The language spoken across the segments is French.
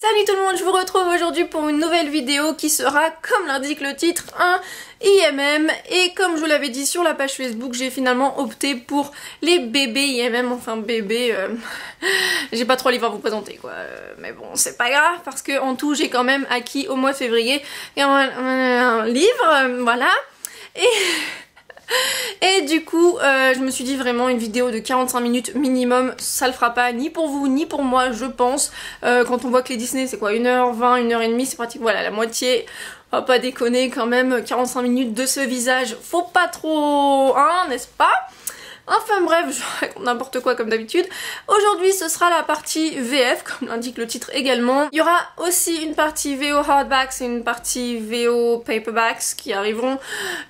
Salut tout le monde, je vous retrouve aujourd'hui pour une nouvelle vidéo qui sera, comme l'indique le titre, un IMM. Et comme je vous l'avais dit sur la page Facebook, j'ai finalement opté pour les bébés IMM, enfin bébés... j'ai pas 3 livres à vous présenter quoi, mais bon c'est pas grave parce que en tout j'ai quand même acquis au mois de février un livre, voilà. Et du coup, je me suis dit vraiment une vidéo de 45 minutes minimum, ça le fera pas ni pour vous ni pour moi je pense. Quand on voit que les Disney c'est quoi 1h20, 1h30, c'est pratique, voilà la moitié. On va pas déconner quand même, 45 minutes de ce visage, faut pas trop, hein, n'est-ce pas? Enfin bref, je raconte n'importe quoi comme d'habitude. Aujourd'hui ce sera la partie VF, comme l'indique le titre également. Il y aura aussi une partie VO hardbacks et une partie VO paperbacks qui arriveront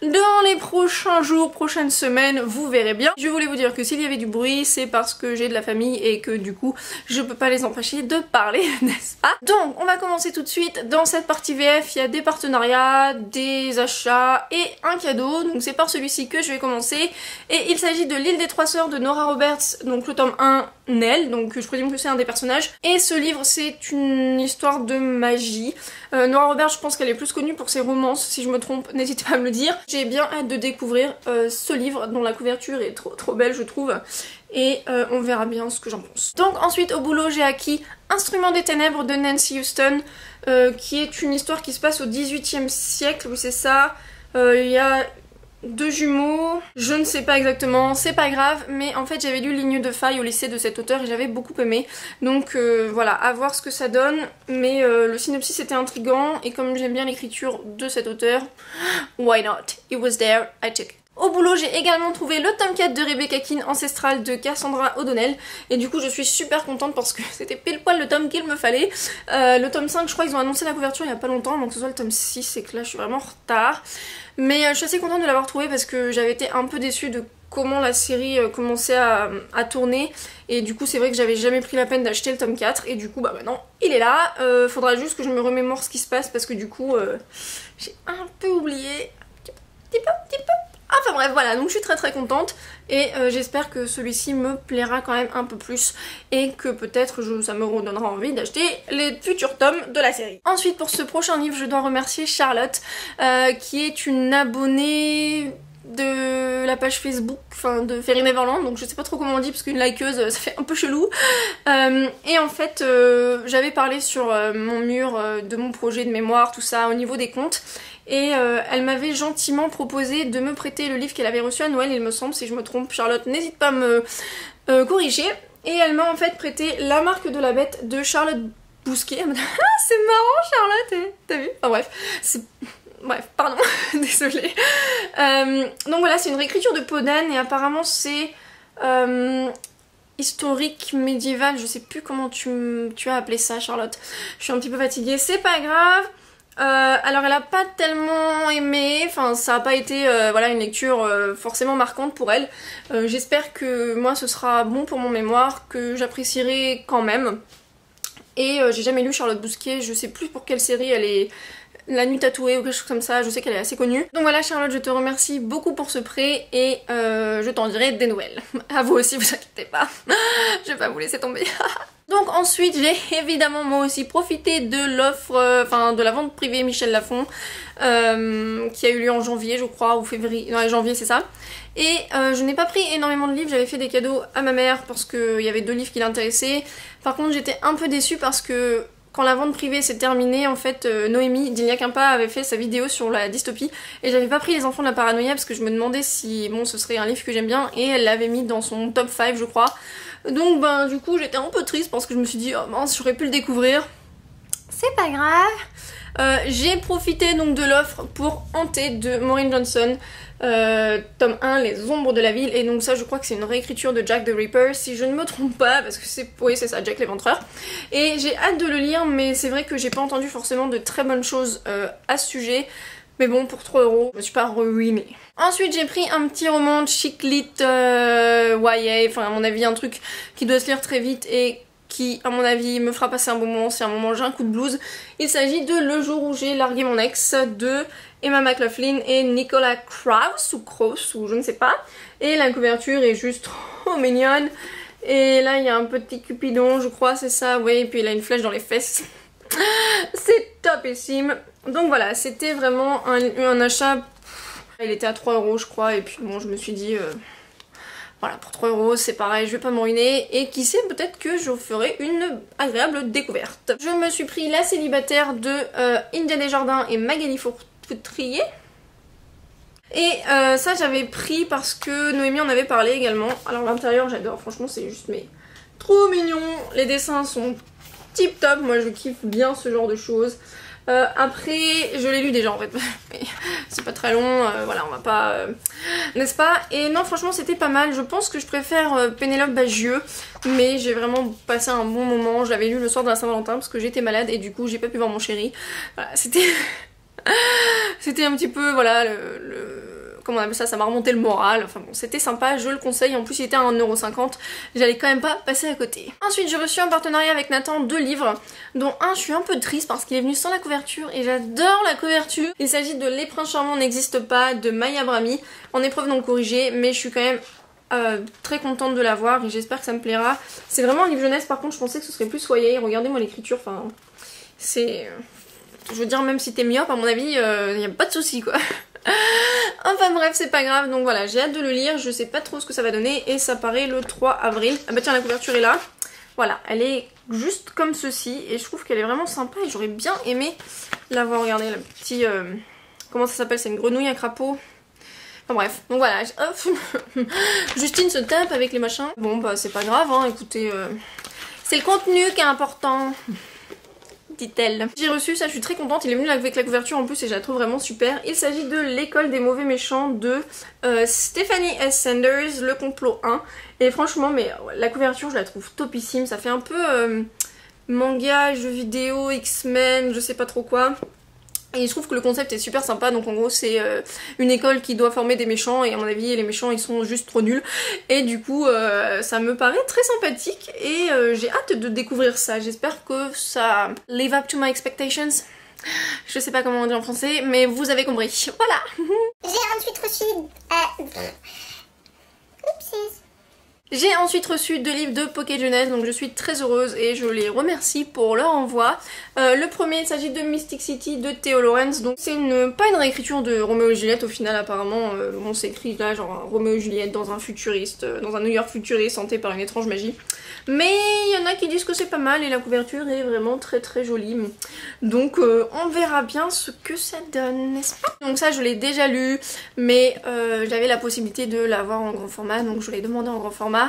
dans les prochains jours, prochaines semaines, vous verrez bien. Je voulais vous dire que s'il y avait du bruit, c'est parce que j'ai de la famille et que du coup, je peux pas les empêcher de parler, n'est-ce pas? Donc, on va commencer tout de suite. Dans cette partie VF, il y a des partenariats, des achats et un cadeau. Donc c'est par celui-ci que je vais commencer. Et il s'agit de L'île des trois sœurs de Nora Roberts, donc le tome 1, Nell, donc je présume que c'est un des personnages. Et ce livre, c'est une histoire de magie. Nora Roberts, je pense qu'elle est plus connue pour ses romances, si je me trompe, n'hésitez pas à me le dire. J'ai bien hâte de découvrir ce livre, dont la couverture est trop belle, je trouve. Et on verra bien ce que j'en pense. Donc ensuite, au boulot, j'ai acquis Instrument des ténèbres de Nancy Houston, qui est une histoire qui se passe au XVIIIe siècle, oui c'est ça. Il y a... deux jumeaux, je ne sais pas exactement, c'est pas grave, mais en fait j'avais lu Ligne de faille au lycée de cet auteur et j'avais beaucoup aimé, donc voilà, à voir ce que ça donne, mais le synopsis était intriguant et comme j'aime bien l'écriture de cet auteur, why not? It was there, I took it. Au boulot, j'ai également trouvé le tome 4 de Rebecca Keane, Ancestrale de Cassandra O'Donnell, et du coup je suis super contente parce que c'était pile poil le tome qu'il me fallait. Le tome 5, je crois qu'ils ont annoncé la couverture il y a pas longtemps, donc ce soit le tome 6, et que là je suis vraiment en retard. Mais je suis assez contente de l'avoir trouvé parce que j'avais été un peu déçue de comment la série commençait à tourner, et du coup c'est vrai que j'avais jamais pris la peine d'acheter le tome 4, et du coup bah maintenant il est là. Faudra juste que je me remémore ce qui se passe parce que du coup j'ai un peu oublié, petit peu. Enfin bref, voilà, donc je suis très contente et j'espère que celui-ci me plaira quand même un peu plus et que peut-être ça me redonnera envie d'acheter les futurs tomes de la série. Ensuite, pour ce prochain livre, je dois remercier Charlotte qui est une abonnée de la page Facebook, enfin de Fairy Neverland, donc je sais pas trop comment on dit parce qu'une likeuse ça fait un peu chelou. Et en fait j'avais parlé sur mon mur de mon projet de mémoire, tout ça au niveau des comptes. Et elle m'avait gentiment proposé de me prêter le livre qu'elle avait reçu à Noël, il me semble, si je me trompe, Charlotte, n'hésite pas à me corriger. Et elle m'a en fait prêté La Marque de la Bête de Charlotte Bousquet. Elle m'a dit ah c'est marrant Charlotte, t'as vu? Enfin bref, bref, pardon, désolée. Donc voilà, c'est une réécriture de Podane et apparemment c'est historique, médiéval, je sais plus comment tu as appelé ça Charlotte. Je suis un petit peu fatiguée, c'est pas grave. Alors elle a pas tellement aimé, enfin ça a pas été voilà une lecture forcément marquante pour elle. J'espère que moi ce sera bon pour mon mémoire, que j'apprécierai quand même. Et j'ai jamais lu Charlotte Bousquet, je sais plus pour quelle série elle est, La Nuit Tatouée ou quelque chose comme ça, je sais qu'elle est assez connue. Donc voilà Charlotte, je te remercie beaucoup pour ce prêt et je t'en dirai des nouvelles. À vous aussi, vous inquiétez pas, je vais pas vous laisser tomber. Donc ensuite j'ai évidemment moi aussi profité de l'offre, enfin de la vente privée Michel Lafon qui a eu lieu en janvier je crois, ou février, non janvier c'est ça. Et je n'ai pas pris énormément de livres, j'avais fait des cadeaux à ma mère parce qu'il y avait 2 livres qui l'intéressaient. Par contre j'étais un peu déçue parce que quand la vente privée s'est terminée, en fait, Noémie d'Il n'y a qu'un pas avait fait sa vidéo sur la dystopie et j'avais pas pris Les Enfants de la Paranoïa parce que je me demandais si bon ce serait un livre que j'aime bien et elle l'avait mis dans son top 5 je crois. Donc ben du coup j'étais un peu triste parce que je me suis dit oh mince j'aurais pu le découvrir. C'est pas grave. J'ai profité donc de l'offre pour Hanté de Maureen Johnson, tome 1 Les Ombres de la Ville, et donc ça je crois que c'est une réécriture de Jack the Ripper si je ne me trompe pas parce que c'est, oui c'est ça, Jack l'Éventreur, et j'ai hâte de le lire mais c'est vrai que j'ai pas entendu forcément de très bonnes choses à ce sujet. Mais bon, pour 3 €, je me suis pas ruinée. Ensuite, j'ai pris un petit roman chick lit YA, enfin à mon avis un truc qui doit se lire très vite et qui, à mon avis, me fera passer un bon moment si à un moment j'ai un coup de blues. Il s'agit de Le jour où j'ai largué mon ex de Emma McLaughlin et Nicolas Krauss, ou je ne sais pas. Et la couverture est juste trop mignonne. Et là, il y a un petit Cupidon, je crois, c'est ça, oui, et puis il a une flèche dans les fesses. C'est topissime. Donc voilà, c'était vraiment un achat. Il était à 3 € je crois, et puis bon, je me suis dit... Voilà, pour 3 € c'est pareil, je vais pas me ruiner. Et qui sait, peut-être que je ferai une agréable découverte. Je me suis pris la célibataire de India Desjardins et Magali Foutrier. Et ça j'avais pris parce que Noémie en avait parlé également. Alors l'intérieur j'adore, franchement c'est juste mais trop mignon. Les dessins sont tip top, moi je kiffe bien ce genre de choses. Après je l'ai lu déjà en fait, mais c'est pas très long, voilà on va pas... n'est-ce pas? Et non franchement c'était pas mal, je pense que je préfère Pénélope Bagieux, mais j'ai vraiment passé un bon moment. Je l'avais lu le soir de la Saint-Valentin parce que j'étais malade et du coup j'ai pas pu voir mon chéri. Voilà, c'était... c'était un petit peu, voilà, comment on appelle ça, ça m'a remonté le moral. Enfin bon, c'était sympa, je le conseille. En plus, il était à 1,50 €. J'allais quand même pas passer à côté. Ensuite, j'ai reçu un partenariat avec Nathan 2 livres, dont un, je suis un peu triste parce qu'il est venu sans la couverture et j'adore la couverture. Il s'agit de Les Princes Charmants n'existent pas de Maya Brahmi, en épreuve non corrigée, mais je suis quand même très contente de l'avoir et j'espère que ça me plaira. C'est vraiment un livre jeunesse, par contre, je pensais que ce serait plus soigné. Regardez-moi l'écriture, enfin, c'est... je veux dire, même si t'es myope, à mon avis, y a pas de souci quoi. Enfin bref, c'est pas grave, donc voilà, j'ai hâte de le lire, je sais pas trop ce que ça va donner et ça paraît le 3 avril. Ah bah tiens, la couverture est là. Voilà, elle est juste comme ceci et je trouve qu'elle est vraiment sympa et j'aurais bien aimé la voir. Regardez, la petite... comment ça s'appelle? C'est une grenouille, un crapaud. Enfin bref, donc voilà, hop. Justine se tape avec les machins. Bon bah c'est pas grave, hein, écoutez, c'est le contenu qui est important. Dit-elle. J'ai reçu ça, je suis très contente, il est venu avec la couverture en plus et je la trouve vraiment super. Il s'agit de L'école des mauvais méchants de Stephanie S. Sanders, le complot 1. Et franchement, mais la couverture je la trouve topissime, ça fait un peu manga, jeux vidéo, X-Men, je sais pas trop quoi. Et je trouve que le concept est super sympa, donc en gros c'est une école qui doit former des méchants et à mon avis les méchants ils sont juste trop nuls. Et du coup ça me paraît très sympathique et j'ai hâte de découvrir ça. J'espère que ça live up to my expectations. Je sais pas comment on dit en français, mais vous avez compris. Voilà. J'ai ensuite reçu... Oupsies. J'ai ensuite reçu 2 livres de Poké Jeunesse, donc je suis très heureuse et je les remercie pour leur envoi. Le premier, il s'agit de Mystic City de Theo Lawrence, donc c'est pas une réécriture de Roméo et Juliette au final apparemment, on s'écrit là genre Roméo et Juliette dans un futuriste, dans un New York futuriste hanté par une étrange magie. Mais il y en a qui disent que c'est pas mal et la couverture est vraiment très très jolie. Donc on verra bien ce que ça donne, n'est-ce pas? Donc ça je l'ai déjà lu, mais j'avais la possibilité de l'avoir en grand format, donc je l'ai demandé en grand format.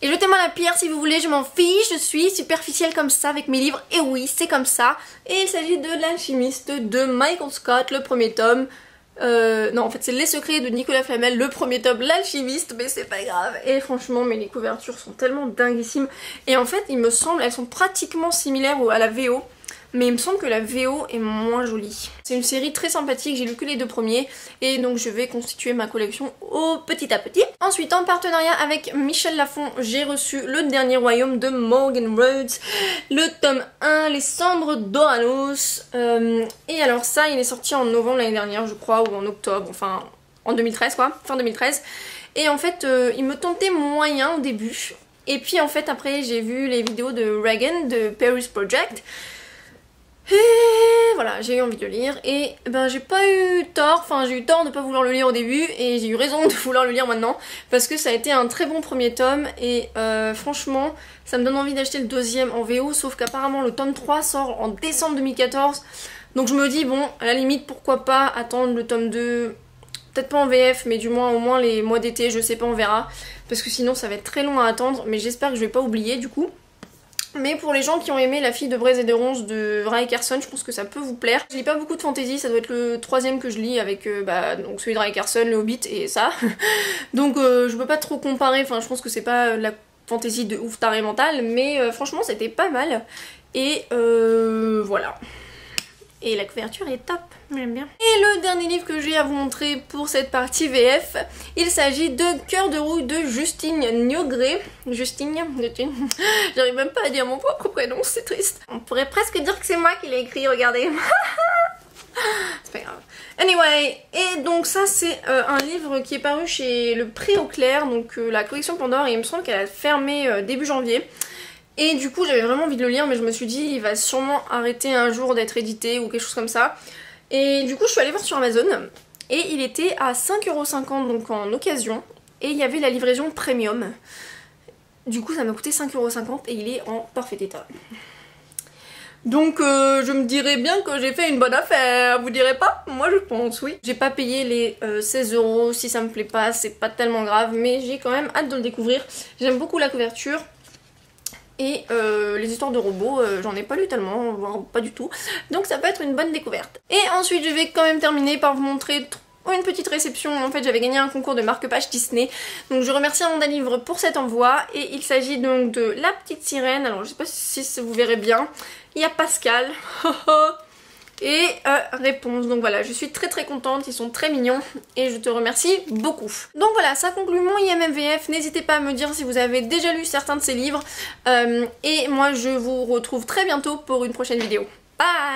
Et jetez-moi la pierre si vous voulez, je m'en fiche, je suis superficielle comme ça avec mes livres, et oui c'est comme ça. Et il s'agit de L'Alchimiste de Michael Scott, le premier tome. Non en fait c'est Les Secrets de Nicolas Flamel, le premier tome, L'Alchimiste, mais c'est pas grave. Et franchement mais les couvertures sont tellement dinguissimes. Et en fait il me semble, elles sont pratiquement similaires à la VO, mais il me semble que la VO est moins jolie. C'est une série très sympathique, j'ai lu que les 2 premiers et donc je vais constituer ma collection au petit à petit. Ensuite en partenariat avec Michel Lafon, j'ai reçu Le Dernier Royaume de Morgan Rhodes, le tome 1, Les Cendres d'Oranos. Et alors ça il est sorti en novembre l'année dernière je crois, ou en octobre, enfin en 2013 quoi, fin 2013. Et en fait il me tentait moyen au début. Et puis en fait après j'ai vu les vidéos de Reagan de Paris Project. Et voilà, j'ai eu envie de le lire et ben j'ai pas eu tort, enfin j'ai eu tort de pas vouloir le lire au début et j'ai eu raison de vouloir le lire maintenant parce que ça a été un très bon premier tome et franchement ça me donne envie d'acheter le deuxième en VO, sauf qu'apparemment le tome 3 sort en décembre 2014, donc je me dis bon à la limite pourquoi pas attendre le tome 2, peut-être pas en VF mais du moins au moins les mois d'été, je sais pas, on verra, parce que sinon ça va être très long à attendre, mais j'espère que je vais pas oublier du coup. Mais pour les gens qui ont aimé La Fille de Braise et de Ronces de Rae Carson, je pense que ça peut vous plaire. Je lis pas beaucoup de fantasy, ça doit être le 3e que je lis avec donc celui de Rae Carson, le Hobbit et ça. Donc je peux pas trop comparer, enfin je pense que c'est pas la fantasy de ouf taré mental, mais franchement c'était pas mal. Et voilà. Et la couverture est top, j'aime bien. Et le dernier livre que j'ai à vous montrer pour cette partie VF, il s'agit de Cœur de Rouille de Justine Niogré. Justine, j'arrive même pas à dire mon propre prénom, c'est triste. On pourrait presque dire que c'est moi qui l'ai écrit, regardez. C'est pas grave. Anyway, et donc ça c'est un livre qui est paru chez Le Pré au Clair, donc la collection Pandore, et il me semble qu'elle a fermé début janvier. Et du coup j'avais vraiment envie de le lire, mais je me suis dit il va sûrement arrêter un jour d'être édité ou quelque chose comme ça. Et du coup je suis allée voir sur Amazon et il était à 5,50€ donc en occasion. Et il y avait la livraison premium. Du coup ça m'a coûté 5,50€ et il est en parfait état. Donc je me dirais bien que j'ai fait une bonne affaire, vous direz pas? Moi je pense, oui. J'ai pas payé les 16€, si ça me plaît pas, c'est pas tellement grave, mais j'ai quand même hâte de le découvrir. J'aime beaucoup la couverture. Et les histoires de robots, j'en ai pas lu tellement, voire pas du tout. Donc ça peut être une bonne découverte. Et ensuite je vais quand même terminer par vous montrer une petite réception. En fait j'avais gagné un concours de marque-page Disney. Donc je remercie Amanda Livre pour cet envoi. Et il s'agit donc de La Petite Sirène. Alors je sais pas si vous verrez bien. Il y a Pascal. Et réponse. Donc voilà, je suis très contente, ils sont très mignons et je te remercie beaucoup. Donc voilà, ça conclut mon IMMVF. N'hésitez pas à me dire si vous avez déjà lu certains de ces livres. Et moi je vous retrouve très bientôt pour une prochaine vidéo. Bye!